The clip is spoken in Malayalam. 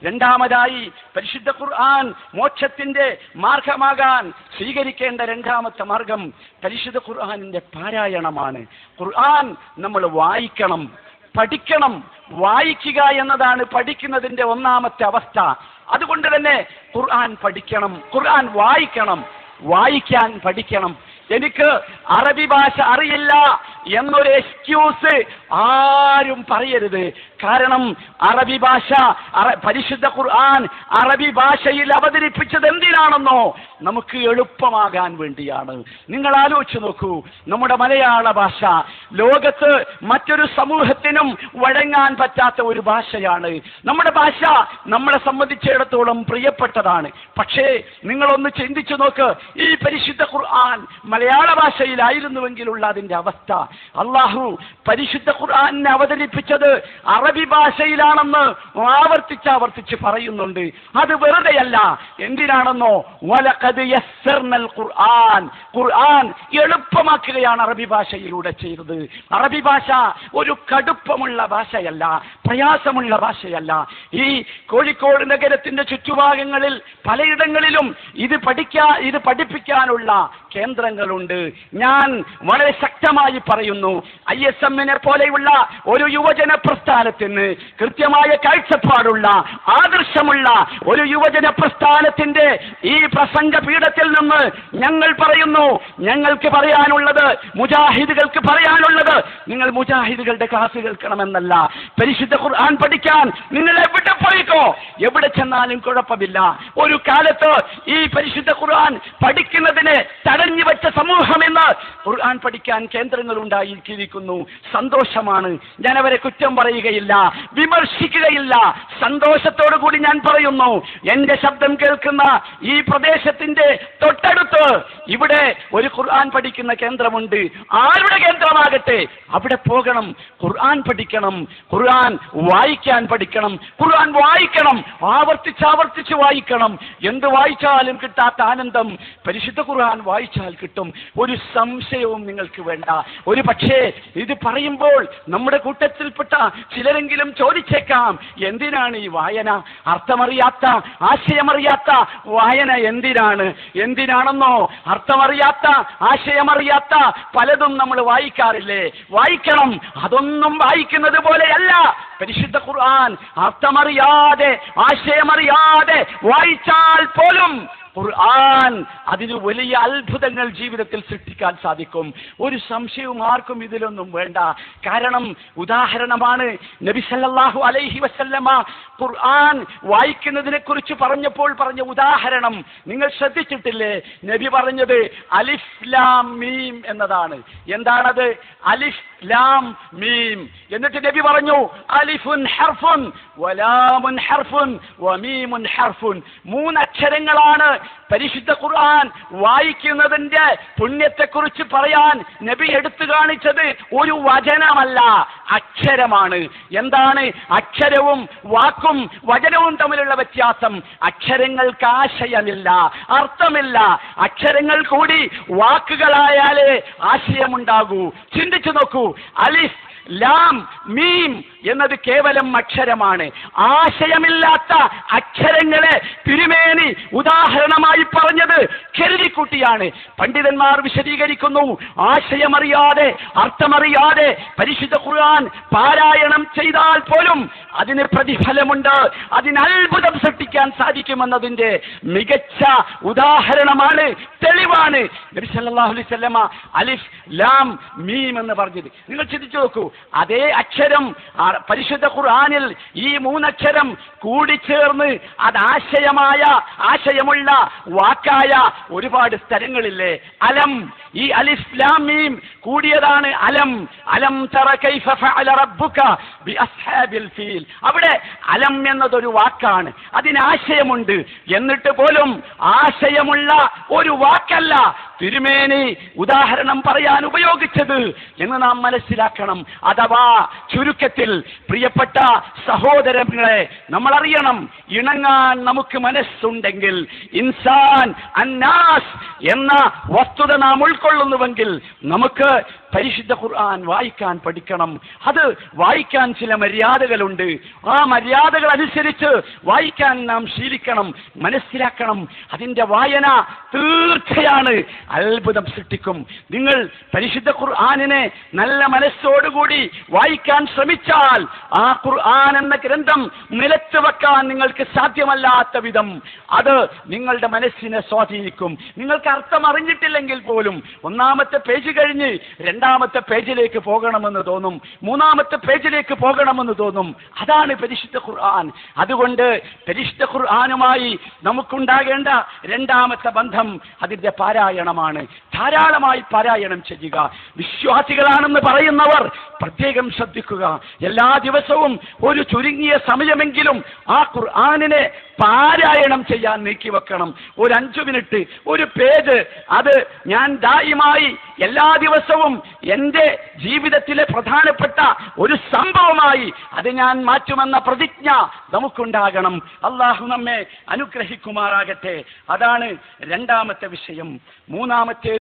രണ്ടാമതായി പരിശുദ്ധ ഖുർആൻ മോക്ഷത്തിന്റെ മാർഗമാകാൻ സ്വീകരിക്കേണ്ട രണ്ടാമത്തെ മാർഗം പരിശുദ്ധ ഖുർആനിന്റെ പാരായണമാണ്. ഖുർആൻ നമ്മൾ വായിക്കണം, പഠിക്കണം. വായിക്കുക എന്നതാണ് പഠിക്കുന്നതിന്റെ ഒന്നാമത്തെ അവസ്ഥ. അതുകൊണ്ട് തന്നെ ഖുർആൻ പഠിക്കണം, ഖുർആൻ വായിക്കണം, വായിക്കാൻ പഠിക്കണം. എനിക്ക് അറബി ഭാഷ അറിയില്ല എന്നൊരു എക്സ്ക്യൂസ് ആരും പറയരുത്. കാരണം അറബി ഭാഷ, പരിശുദ്ധ ഖുർആൻ അറബി ഭാഷയിൽ അവതരിപ്പിച്ചത് എന്തിനാണെന്നോ നമുക്ക് എളുപ്പമാകാൻ വേണ്ടിയാണ്. നിങ്ങൾ ആലോചിച്ച് നോക്കൂ, നമ്മുടെ മലയാള ഭാഷ ലോകത്ത് മറ്റൊരു സമൂഹത്തിനും വഴങ്ങാൻ പറ്റാത്ത ഒരു ഭാഷയാണ്. നമ്മുടെ ഭാഷ നമ്മളെ സംബന്ധിച്ചിടത്തോളം പ്രിയപ്പെട്ടതാണ്. പക്ഷേ നിങ്ങളൊന്ന് ചിന്തിച്ചു നോക്ക്, ഈ പരിശുദ്ധ ഖുർആൻ മലയാള ഭാഷയിലായിരുന്നുവെങ്കിലുള്ള അതിന്റെ അവസ്ഥ. അള്ളാഹു പരിശുദ്ധ ഖുർആനെ അവതരിപ്പിച്ചത് അറബി ഭാഷയിലാണെന്ന് ആവർത്തിച്ച് പറയുന്നുണ്ട്. അത് വെറുതെയല്ല. എന്തിനാണെന്നോ, വലഖദ് യസ്സർനൽ ഖുർആൻ, ഖുർആൻ എളുപ്പമാക്കുകയാണ് അറബി ഭാഷയിലൂടെ ചെയ്തത്. അറബി ഭാഷ ഒരു കടുപ്പമുള്ള ഭാഷയല്ല, പ്രയാസമുള്ള ഭാഷയല്ല. ഈ കോഴിക്കോട് നഗരത്തിന്റെ ചുറ്റുഭാഗങ്ങളിൽ പലയിടങ്ങളിലും ഇത് പഠിപ്പിക്കാനുള്ള കേന്ദ്രങ്ങളുണ്ട്. ഞാൻ വളരെ ശക്തമായി പറയുന്നു, ISM-നെ പോലെയുള്ള ഒരു യുവജന പ്രസ്ഥാനത്തിന്, കൃത്യമായ കാഴ്ചപ്പാടുള്ള ആദർശമുള്ള ഒരു യുവജന പ്രസ്ഥാനത്തിന്റെ ഈ പ്രസംഗ പീഠത്തിൽ നിന്ന് ഞങ്ങൾ പറയുന്നു, ഞങ്ങൾക്ക് പറയാനുള്ളത്, മുജാഹിദുകൾക്ക് പറയാനുള്ളത്, നിങ്ങൾ മുജാഹിദുകളുടെ ക്ലാസ് കേൾക്കണമെന്നല്ല. പരിശുദ്ധ ഖുർആൻ പഠിക്കാൻ നിങ്ങൾ എവിടെ പോയിക്കോ, എവിടെ ചെന്നാലും കുഴപ്പമില്ല. ഒരു കാലത്ത് ഈ പരിശുദ്ധ ഖുർആൻ പഠിക്കുന്നതിനെ തടഞ്ഞു വെച്ച സമൂഹമെന്ന് ഖുർആൻ പഠിക്കാൻ കേന്ദ്രങ്ങൾ ഉണ്ടായിരിക്കുന്നു. സന്തോഷമാണ്. ഞാൻ അവരെ കുറ്റം പറയുകയില്ല, വിമർശിക്കുകയില്ല. സന്തോഷത്തോടു കൂടി ഞാൻ പറയുന്നു, എന്റെ ശബ്ദം കേൾക്കുന്ന ഈ പ്രദേശത്തിന്റെ തൊട്ടടുത്ത് ഇവിടെ ഒരു ഖുർആൻ പഠിക്കുന്ന കേന്ദ്രമുണ്ട്. ആരുടെ കേന്ദ്രമാകട്ടെ, അവിടെ പോകണം, ഖുർആൻ പഠിക്കണം, ഖുർആൻ വായിക്കാൻ പഠിക്കണം, ഖുർആൻ വായിക്കണം, ആവർത്തിച്ച് വായിക്കണം. എന്ത് വായിച്ചാലും കിട്ടാത്ത ആനന്ദം പരിശുദ്ധ ഖുർആൻ വായിച്ചാൽ കിട്ടും. ഒരു സംശയവും നിങ്ങൾക്ക് വേണ്ട. ഒരു പക്ഷേ ഇത് പറയുമ്പോൾ നമ്മുടെ കൂട്ടത്തിൽപ്പെട്ട ചിലരെങ്കിലും ചോദിച്ചേക്കാം, എന്തിനാണ് ഈ വായന? അർത്ഥമറിയാത്ത, ആശയമറിയാത്ത വായന എന്തിനാണെന്നോ? അർത്ഥമറിയാത്ത, ആശയമറിയാത്ത പലതും നമ്മൾ വായിക്കാറില്ലേ? വായിക്കണം. അതൊന്നും വായിക്കുന്നത് പോലെയല്ല പരിശുദ്ധ ഖുർആൻ. അർത്ഥമറിയാതെ, ആശയമറിയാതെ വായിച്ചാൽ പോലും ഖുർആൻ അതിന് വലിയ അത്ഭുതങ്ങൾ ജീവിതത്തിൽ സൃഷ്ടിക്കാൻ സാധിക്കും. ഒരു സംശയവും ആർക്കും ഇതിലൊന്നും വേണ്ട. കാരണം ഉദാഹരണമാണ് നബി സല്ലല്ലാഹു അലൈഹി വസല്ലമ ഖുർആൻ വായിക്കുന്നതിനെ കുറിച്ച് പറഞ്ഞപ്പോൾ പറഞ്ഞ ഉദാഹരണം നിങ്ങൾ ശ്രദ്ധിച്ചിട്ടില്ലേ? നബി പറഞ്ഞത് അലിഫ് ലാം മീം എന്നതാണ്. എന്താണത്? അലിഫ് ലാം മീം. എന്നിട്ട് നബി പറഞ്ഞു അലിഫുൻ ഹർഫുൻ വലാമുൻ ഹർഫുൻ വമീമുൻ ഹർഫുൻ. 3 അക്ഷരങ്ങളാണ് പരിശുദ്ധ ഖുർആൻ വായിക്കുന്നതിന്റെ പുണ്യത്തെക്കുറിച്ച് പറയാൻ നബി എടുത്തു കാണിച്ചത്. ഒരു വചനമല്ല, അക്ഷരമാണ്. എന്താണ് അക്ഷരവും വാക്കും വചനവും തമ്മിലുള്ള വ്യത്യാസം? അക്ഷരങ്ങൾക്ക് ആശയമില്ല, അർത്ഥമില്ല. അക്ഷരങ്ങൾ കൂടി വാക്കുകളായാലേ ആശയമുണ്ടാകൂ. ചിന്തിച്ചു നോക്കൂ, അലിഫ് ലാം മീം എന്നത് കേവലം അക്ഷരമാണ്. ആശയമില്ലാത്ത അക്ഷരങ്ങളെ തിരുമേനി ഉദാഹരണമായി പറഞ്ഞത് കരുതിക്കുട്ടിയാണ്. പണ്ഡിതന്മാർ വിശദീകരിക്കുന്നു, ആശയമറിയാതെ, അർത്ഥമറിയാതെ പരിശുദ്ധ ഖുർആൻ പാരായണം ചെയ്താൽ പോലും അതിന് പ്രതിഫലമുണ്ട്, അതിന് അത്ഭുതം സൃഷ്ടിക്കാൻ സാധിക്കുമെന്നതിന്റെ മികച്ച ഉദാഹരണമാണ്, തെളിവാണ് നബി സല്ലല്ലാഹു അലൈഹി വസല്ലമ അലിഫ് ലാം മീം എന്ന് പറഞ്ഞത്. നിങ്ങൾ ചിന്തിച്ചു നോക്കൂ, അതേ അക്ഷരം പരിശുദ്ധ ഖുർആനിൽ ഈ 3 അക്ഷരം കൂടിച്ചേർന്ന് അത് ആശയമുള്ള വാക്കായ ഒരുപാട് സ്ഥലങ്ങളില്ലേ? അലം, ഈ അലിഫ് ലാം മീം കൂടിയതാണ് അലം. അലം തറ കൈഫ ഫഅല റബ്ബുക ബി അസ്ഹാബിൽ ഫീൽ. അവിടെ അലം എന്നതൊരു വാക്കാണ്, അതിന് ആശയമുണ്ട്. എന്നിട്ട് പോലും ആശയമുള്ള ഒരു വാക്കല്ല തിരുമേനി ഉദാഹരണം പറയാൻ ഉപയോഗിച്ചത് എന്ന് നാം മനസ്സിലാക്കണം. അഥവാ ചുരുക്കത്തിൽ പ്രിയപ്പെട്ട സഹോദരങ്ങളെ, നമ്മൾ അറിയണം, ഇണങ്ങാൻ നമുക്ക് മനസ്സുണ്ടെങ്കിൽ, ഇൻസാൻ അന്നാസ് എന്ന വസ്തുത നാം ഉൾക്കൊള്ളുന്നുവെങ്കിൽ നമുക്ക് പരിശുദ്ധ ഖുർആൻ വായിക്കാൻ പഠിക്കണം. അത് വായിക്കാൻ ചില മര്യാദകളുണ്ട്. ആ മര്യാദകൾ അനുസരിച്ച് വായിക്കാൻ നാം ശീലിക്കണം, മനസ്സിലാക്കണം. അതിന്റെ വായന തീർച്ചയാണ് അത്ഭുതം സൃഷ്ടിക്കും. നിങ്ങൾ പരിശുദ്ധ ഖുർആനിനെ നല്ല മനസ്സോടുകൂടി വായിക്കാൻ ശ്രമിച്ചാൽ ആ ഖുർആൻ എന്ന ഗ്രന്ഥം നിലത്ത് വെക്കാൻ നിങ്ങൾക്ക് സാധ്യമല്ലാത്ത വിധം അത് നിങ്ങളുടെ മനസ്സിനെ സ്വാധീനിക്കും. നിങ്ങൾക്ക് അർത്ഥം അറിഞ്ഞിട്ടില്ലെങ്കിൽ പോലും ഒന്നാമത്തെ പേജ് കഴിഞ്ഞ് രണ്ടാമത്തെ പേജിലേക്ക് പോകണമെന്ന് തോന്നും, മൂന്നാമത്തെ പേജിലേക്ക് പോകണമെന്ന് തോന്നും. അതാണ് പരിശുദ്ധ ഖുർആൻ. അതുകൊണ്ട് പരിശുദ്ധ ഖുർആനുമായി നമുക്കുണ്ടാകേണ്ട രണ്ടാമത്തെ ബന്ധം അതിന്റെ പാരായണമാണ്. ധാരാളമായി പാരായണം ചെയ്യുക. വിശ്വാസികളാണെന്ന് പറയുന്നവർ പ്രത്യേകം ശ്രദ്ധിക്കുക. എല്ലാ ദിവസവും ഒരു ചുരുങ്ങിയ സമയമെങ്കിലും ആ ഖുർആനിനെ പാരായണം ചെയ്യാൻ നീക്കിവെക്കണം. ഒരു 5 മിനിറ്റ്, ഒരു പേജ്, അത് ഞാൻ ദായിമായി എല്ലാ ദിവസവും എൻ്റെ ജീവിതത്തിലെ പ്രധാനപ്പെട്ട ഒരു സംഭവമായി അത് ഞാൻ മാറ്റുമെന്ന പ്രതിജ്ഞ നമുക്കുണ്ടാകണം. അള്ളാഹു നമ്മെ അനുഗ്രഹിക്കുമാറാകട്ടെ. അതാണ് രണ്ടാമത്തെ വിഷയം. മൂന്നാമത്തെ